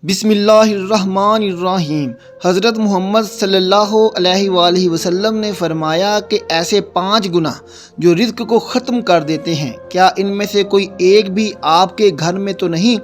بسم اللہ الرحمن الرحیم۔ حضرت محمد صلی اللہ علیہ وآلہ وسلم نے فرمایا کہ ایسے 5 گناہ جو رزق کو ختم کر دیتے ہیں، کیا ان میں سے کوئی ایک بھی آپ کے گھر میں تو نہیں؟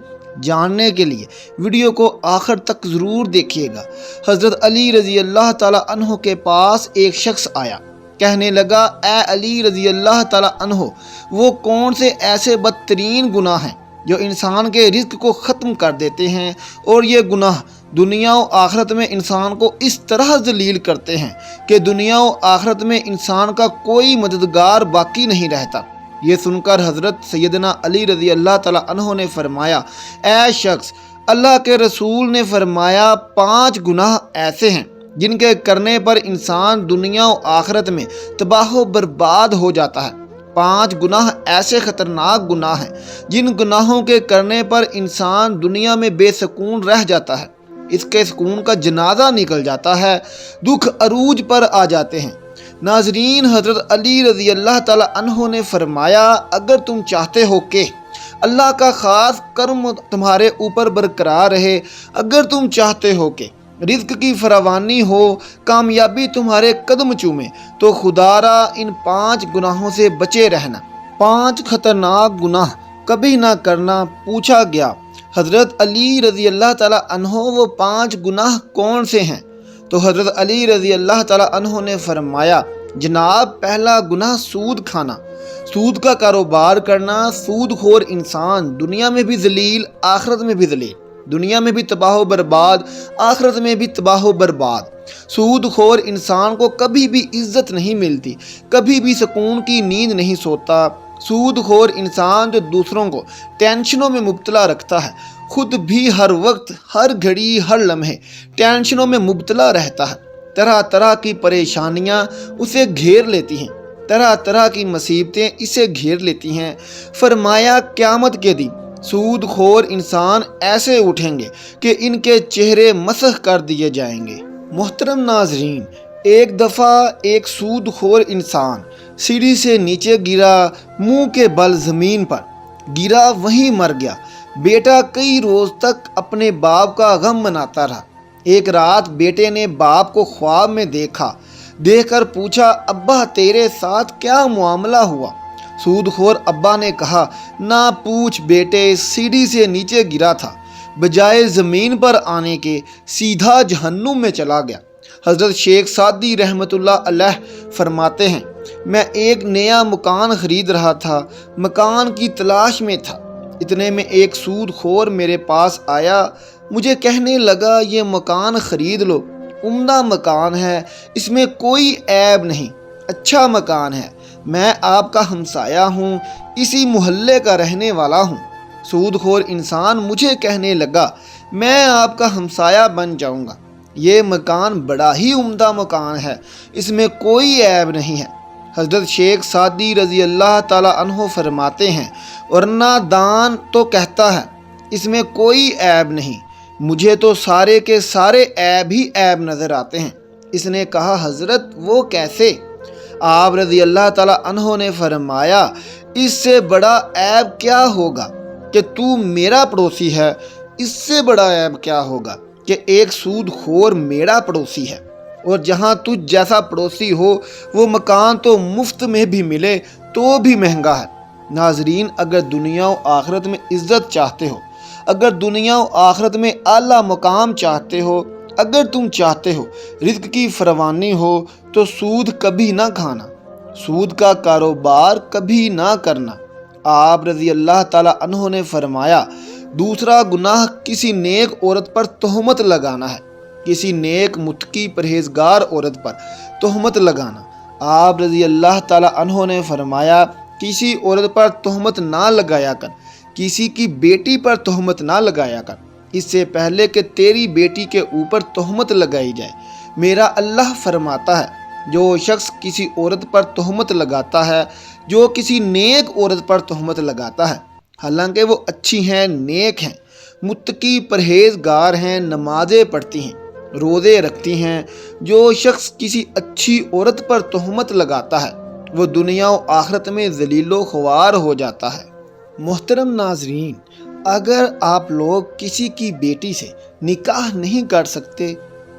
جاننے کے لیے ویڈیو کو آخر تک ضرور دیکھیے گا۔ حضرت علی رضی اللہ تعالیٰ عنہ کے پاس ایک شخص آیا، کہنے لگا، اے علی رضی اللہ تعالیٰ عنہ، وہ کون سے ایسے بدترین گناہ ہیں جو انسان کے رزق کو ختم کر دیتے ہیں، اور یہ گناہ دنیا و آخرت میں انسان کو اس طرح ذلیل کرتے ہیں کہ دنیا و آخرت میں انسان کا کوئی مددگار باقی نہیں رہتا۔ یہ سن کر حضرت سیدنا علی رضی اللہ تعالیٰ عنہ نے فرمایا، اے شخص، اللہ کے رسول نے فرمایا 5 گناہ ایسے ہیں جن کے کرنے پر انسان دنیا و آخرت میں تباہ و برباد ہو جاتا ہے۔ 5 گناہ ایسے خطرناک گناہ ہیں جن گناہوں کے کرنے پر انسان دنیا میں بے سکون رہ جاتا ہے، اس کے سکون کا جنازہ نکل جاتا ہے، دکھ عروج پر آ جاتے ہیں۔ ناظرین، حضرت علی رضی اللہ تعالیٰ عنہ نے فرمایا، اگر تم چاہتے ہو کہ اللہ کا خاص کرم تمہارے اوپر برقرار رہے، اگر تم چاہتے ہو کہ رزق کی فراوانی ہو، کامیابی تمہارے قدم چومے، تو خدا را ان 5 گناہوں سے بچے رہنا۔ 5 خطرناک گناہ کبھی نہ کرنا۔ پوچھا گیا، حضرت علی رضی اللہ تعالیٰ عنہ، وہ 5 گناہ کون سے ہیں؟ تو حضرت علی رضی اللہ تعالیٰ عنہ نے فرمایا، جناب، پہلا گناہ سود کھانا، سود کا کاروبار کرنا۔ سود خور انسان دنیا میں بھی ذلیل، آخرت میں بھی ذلیل، دنیا میں بھی تباہ و برباد، آخرت میں بھی تباہ و برباد۔ سود خور انسان کو کبھی بھی عزت نہیں ملتی، کبھی بھی سکون کی نیند نہیں سوتا۔ سود خور انسان جو دوسروں کو ٹینشنوں میں مبتلا رکھتا ہے، خود بھی ہر وقت، ہر گھڑی، ہر لمحے ٹینشنوں میں مبتلا رہتا ہے۔ طرح طرح کی پریشانیاں اسے گھیر لیتی ہیں، طرح طرح کی مصیبتیں اسے گھیر لیتی ہیں۔ فرمایا، قیامت کے دن سود خور انسان ایسے اٹھیں گے کہ ان کے چہرے مسخ کر دیے جائیں گے۔ محترم ناظرین، ایک دفعہ ایک سود خور انسان سیڑھی سے نیچے گرا، منہ کے بل زمین پر گرا، وہیں مر گیا۔ بیٹا کئی روز تک اپنے باپ کا غم مناتا رہا۔ ایک رات بیٹے نے باپ کو خواب میں دیکھ کر پوچھا، ابا تیرے ساتھ کیا معاملہ ہوا؟ سود خور ابا نے کہا، نہ پوچھ بیٹے، سیڑھی سے نیچے گرا تھا، بجائے زمین پر آنے کے سیدھا جہنم میں چلا گیا۔ حضرت شیخ سعدی رحمۃ اللہ علیہ فرماتے ہیں، میں ایک نیا مکان خرید رہا تھا، مکان کی تلاش میں تھا، اتنے میں ایک سود خور میرے پاس آیا، مجھے کہنے لگا، یہ مکان خرید لو، عمدہ مکان ہے، اس میں کوئی عیب نہیں، اچھا مکان ہے، میں آپ کا ہمسایہ ہوں، اسی محلے کا رہنے والا ہوں۔ سود خور انسان مجھے کہنے لگا، میں آپ کا ہمسایہ بن جاؤں گا، یہ مکان بڑا ہی عمدہ مکان ہے، اس میں کوئی عیب نہیں ہے۔ حضرت شیخ سعدی رضی اللہ تعالیٰ عنہ فرماتے ہیں، ورنہ دان تو کہتا ہے، اس میں کوئی عیب نہیں، مجھے تو سارے کے سارے عیب ہی عیب نظر آتے ہیں۔ اس نے کہا، حضرت وہ کیسے؟ آپ رضی اللہ تعالیٰ عنہ نے فرمایا، اس سے بڑا عیب کیا ہوگا کہ تو میرا پڑوسی ہے، اس سے بڑا عیب کیا ہوگا کہ ایک سود خور میرا پڑوسی ہے، اور جہاں تجھ جیسا پڑوسی ہو وہ مکان تو مفت میں بھی ملے تو بھی مہنگا ہے۔ ناظرین، اگر دنیا و آخرت میں عزت چاہتے ہو، اگر دنیا و آخرت میں اعلیٰ مقام چاہتے ہو، اگر تم چاہتے ہو رزق کی فراوانی ہو، تو سود کبھی نہ کھانا، سود کا کاروبار کبھی نہ کرنا۔ آپ رضی اللہ تعالیٰ عنہ نے فرمایا، دوسرا گناہ کسی نیک عورت پر تہمت لگانا ہے، کسی نیک متقی پرہیزگار عورت پر تہمت لگانا۔ آپ رضی اللہ تعالیٰ عنہ نے فرمایا، کسی عورت پر تہمت نہ لگایا کر، کسی کی بیٹی پر تہمت نہ لگایا کر، اس سے پہلے کہ تیری بیٹی کے اوپر تہمت لگائی جائے۔ میرا اللہ فرماتا ہے، جو شخص کسی عورت پر تہمت لگاتا ہے، جو کسی نیک عورت پر تہمت لگاتا ہے، حالانکہ وہ اچھی ہیں، نیک ہیں، متقی پرہیزگار ہیں، نمازیں پڑھتی ہیں، روزے رکھتی ہیں، جو شخص کسی اچھی عورت پر تہمت لگاتا ہے، وہ دنیا و آخرت میں ذلیل و خوار ہو جاتا ہے۔ محترم ناظرین، اگر آپ لوگ کسی کی بیٹی سے نکاح نہیں کر سکتے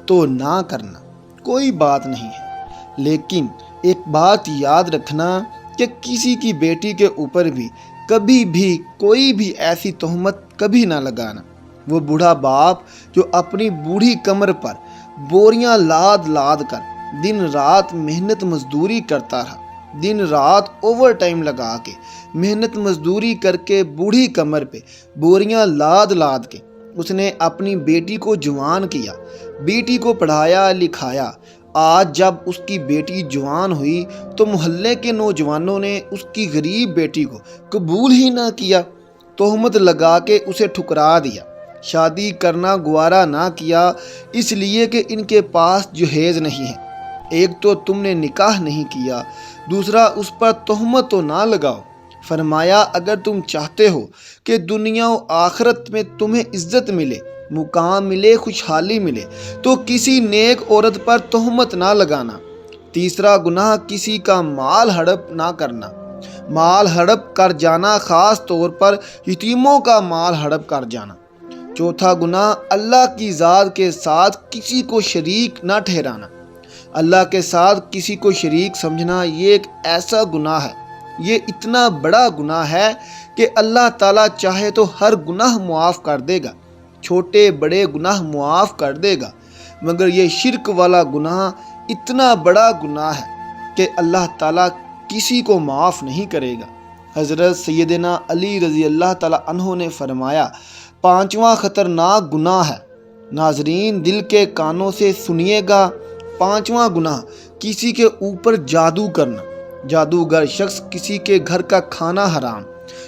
تو نہ کرنا، کوئی بات نہیں ہے، لیکن ایک بات یاد رکھنا کہ کسی کی بیٹی کے اوپر بھی کبھی بھی کوئی بھی ایسی تہمت کبھی نہ لگانا۔ وہ بوڑھا باپ جو اپنی بوڑھی کمر پر بوریاں لاد لاد کر دن رات محنت مزدوری کرتا رہا، دن رات اوور ٹائم لگا کے محنت مزدوری کر کے بوڑھی کمر پہ بوریاں لاد لاد کے اس نے اپنی بیٹی کو جوان کیا، بیٹی کو پڑھایا لکھایا۔ آج جب اس کی بیٹی جوان ہوئی تو محلے کے نوجوانوں نے اس کی غریب بیٹی کو قبول ہی نہ کیا، تہمت لگا کے اسے ٹھکرا دیا، شادی کرنا گوارا نہ کیا، اس لیے کہ ان کے پاس جہیز نہیں ہے۔ ایک تو تم نے نکاح نہیں کیا، دوسرا اس پر تہمت تو نہ لگاؤ۔ فرمایا اگر تم چاہتے ہو کہ دنیا و آخرت میں تمہیں عزت ملے، مقام ملے، خوشحالی ملے، تو کسی نیک عورت پر تہمت نہ لگانا۔ تیسرا گناہ کسی کا مال ہڑپ نہ کرنا، مال ہڑپ کر جانا، خاص طور پر یتیموں کا مال ہڑپ کر جانا۔ چوتھا گناہ اللہ کی ذات کے ساتھ کسی کو شریک نہ ٹھہرانا۔ اللہ کے ساتھ کسی کو شریک سمجھنا یہ ایک ایسا گناہ ہے، یہ اتنا بڑا گناہ ہے کہ اللہ تعالیٰ چاہے تو ہر گناہ معاف کر دے گا، چھوٹے بڑے گناہ معاف کر دے گا، مگر یہ شرک والا گناہ اتنا بڑا گناہ ہے کہ اللہ تعالیٰ کسی کو معاف نہیں کرے گا۔ حضرت سیدنا علی رضی اللہ تعالیٰ عنہ نے فرمایا، پانچواں خطرناک گناہ ہے، ناظرین دل کے کانوں سے سنیے گا، پانچواں گناہ کسی کے اوپر جادو کرنا۔ جادوگر شخص کسی کے گھر کا کھانا حرام،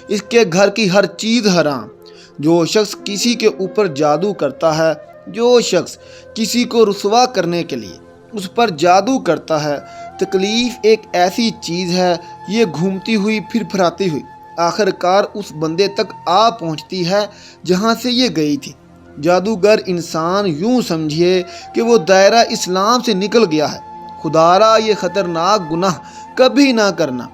اس کے گھر کی ہر چیز حرام۔ جو شخص کسی کے اوپر جادو کرتا ہے، جو شخص کسی کو رسوا کرنے کے لیے اس پر جادو کرتا ہے، تکلیف ایک ایسی چیز ہے، یہ گھومتی ہوئی پھر پھراتی ہوئی آخر کار اس بندے تک آ پہنچتی ہے جہاں سے یہ گئی تھی۔ جادوگر انسان یوں سمجھیے کہ وہ دائرہ اسلام سے نکل گیا ہے۔ خدارا یہ خطرناک گناہ کبھی نہ کرنا۔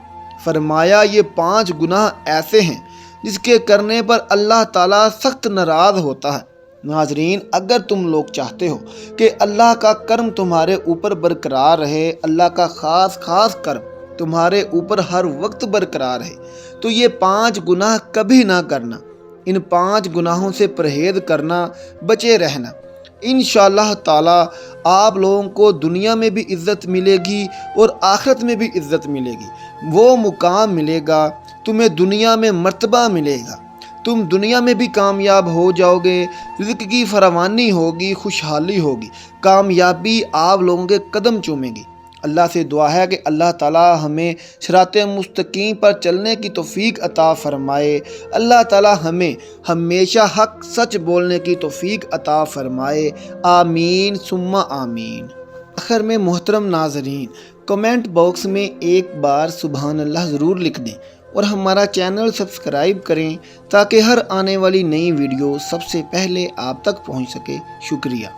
فرمایا یہ 5 گناہ ایسے ہیں جس کے کرنے پر اللہ تعالیٰ سخت ناراض ہوتا ہے۔ ناظرین اگر تم لوگ چاہتے ہو کہ اللہ کا کرم تمہارے اوپر برقرار رہے، اللہ کا خاص کرم تمہارے اوپر ہر وقت برقرار رہے، تو یہ 5 گناہ کبھی نہ کرنا۔ ان 5 گناہوں سے پرہیز کرنا، بچے رہنا۔ انشاءاللہ تعالی آپ لوگوں کو دنیا میں بھی عزت ملے گی اور آخرت میں بھی عزت ملے گی، وہ مقام ملے گا، تمہیں دنیا میں مرتبہ ملے گا، تم دنیا میں بھی کامیاب ہو جاؤ گے، رزق کی فراوانی ہوگی، خوشحالی ہوگی، کامیابی آپ لوگوں کے قدم چومے گی۔ اللہ سے دعا ہے کہ اللہ تعالیٰ ہمیں صراط مستقیم پر چلنے کی توفیق عطا فرمائے، اللہ تعالیٰ ہمیں ہمیشہ حق سچ بولنے کی توفیق عطا فرمائے، آمین ثم آمین۔ آخر میں محترم ناظرین کمنٹ باکس میں ایک بار سبحان اللہ ضرور لکھ دیں اور ہمارا چینل سبسکرائب کریں تاکہ ہر آنے والی نئی ویڈیو سب سے پہلے آپ تک پہنچ سکے۔ شکریہ۔